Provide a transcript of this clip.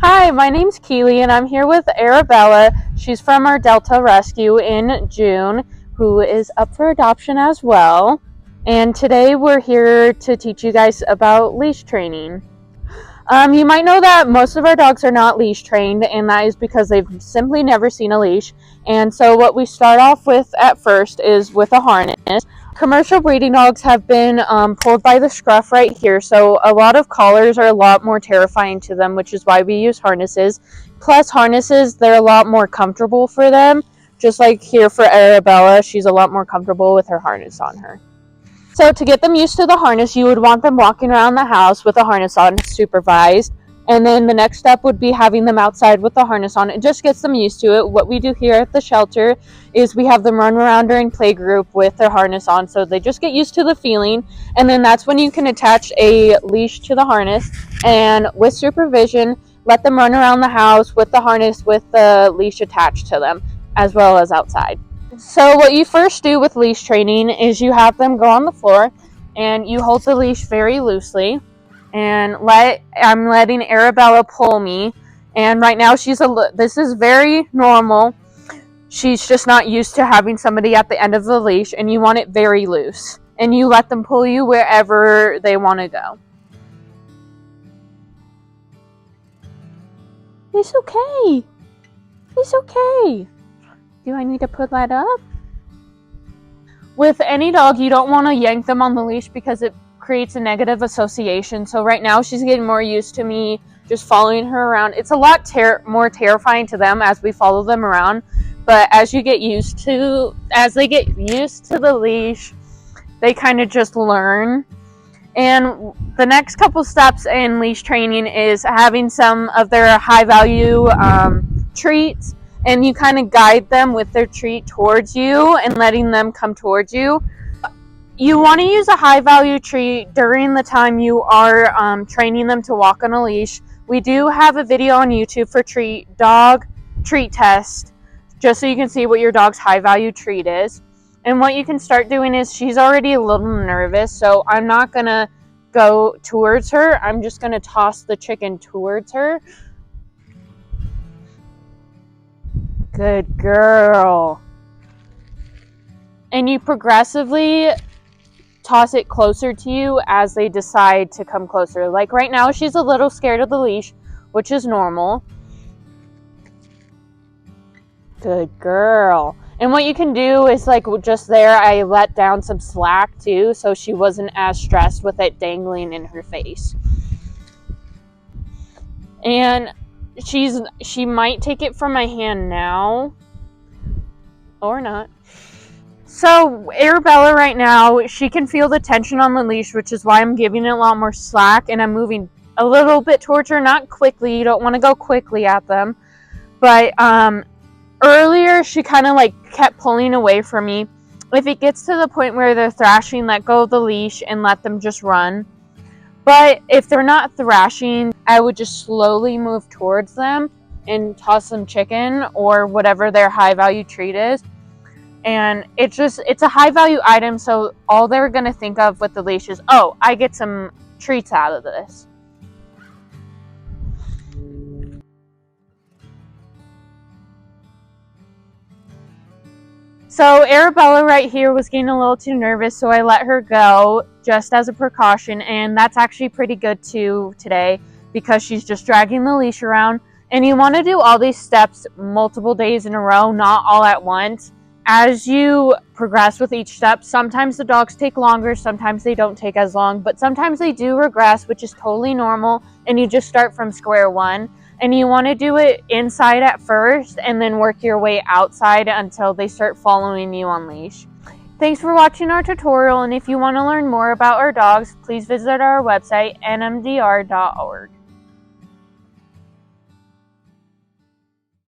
Hi, my name's Keely and I'm here with Arabella. She's from our Delta Rescue in June, who is up for adoption as well. And today we're here to teach you guys about leash training. You might know that most of our dogs are not leash trained, and that is because they've simply never seen a leash. And so what we start off with at first is with a harness. Commercial breeding dogs have been pulled by the scruff right here, so a lot of collars are a lot more terrifying to them, which is why we use harnesses. Plus harnesses, they're a lot more comfortable for them. Just like here for Arabella, she's a lot more comfortable with her harness on her. So to get them used to the harness, you would want them walking around the house with a harness on, supervised. And then the next step would be having them outside with the harness on. It just gets them used to it. What we do here at the shelter is we have them run around during playgroup with their harness on, so they just get used to the feeling. And then that's when you can attach a leash to the harness, and with supervision, let them run around the house with the harness with the leash attached to them, as well as outside. So what you first do with leash training is you have them go on the floor and you hold the leash very loosely, and I'm letting Arabella pull me, and right now this is very normal. She's just not used to having somebody at the end of the leash, and you want it very loose, and you let them pull you wherever they want to go. It's okay. It's okay. Do I need to put that up? With any dog, you don't want to yank them on the leash because it creates a negative association. So right now she's getting more used to me just following her around. It's a lot more terrifying to them as we follow them around, but as they get used to the leash, they kind of just learn. And the next couple steps in leash training is having some of their high value treats, and you kind of guide them with their treat towards you and letting them come towards you. You want to use a high value treat during the time you are training them to walk on a leash. We do have a video on YouTube for dog treat test, just so you can see what your dog's high value treat is. And what you can start doing is, she's already a little nervous, so I'm not going to go towards her. I'm just going to toss the chicken towards her. Good girl. And you progressively toss it closer to you as they decide to come closer. Like right now, she's a little scared of the leash, which is normal. Good girl. And what you can do is, like just there, I let down some slack too, so she wasn't as stressed with it dangling in her face. And she might take it from my hand now, or not. So Arabella right now, she can feel the tension on the leash, which is why I'm giving it a lot more slack, and I'm moving a little bit towards her, not quickly. You don't want to go quickly at them. But earlier, she kind of like kept pulling away from me. If it gets to the point where they're thrashing, let go of the leash and let them just run. But if they're not thrashing, I would just slowly move towards them and toss some chicken or whatever their high value treat is. And it's a high value item, so all they're going to think of with the leash is, oh, I get some treats out of this. So Arabella right here was getting a little too nervous, so I let her go just as a precaution, and that's actually pretty good too today because she's just dragging the leash around. And you want to do all these steps multiple days in a row, not all at once. As you progress with each step, sometimes the dogs take longer, sometimes they don't take as long, but sometimes they do regress, which is totally normal, and you just start from square one. And you want to do it inside at first and then work your way outside until they start following you on leash. Thanks for watching our tutorial, and if you want to learn more about our dogs, please visit our website, nmdr.org.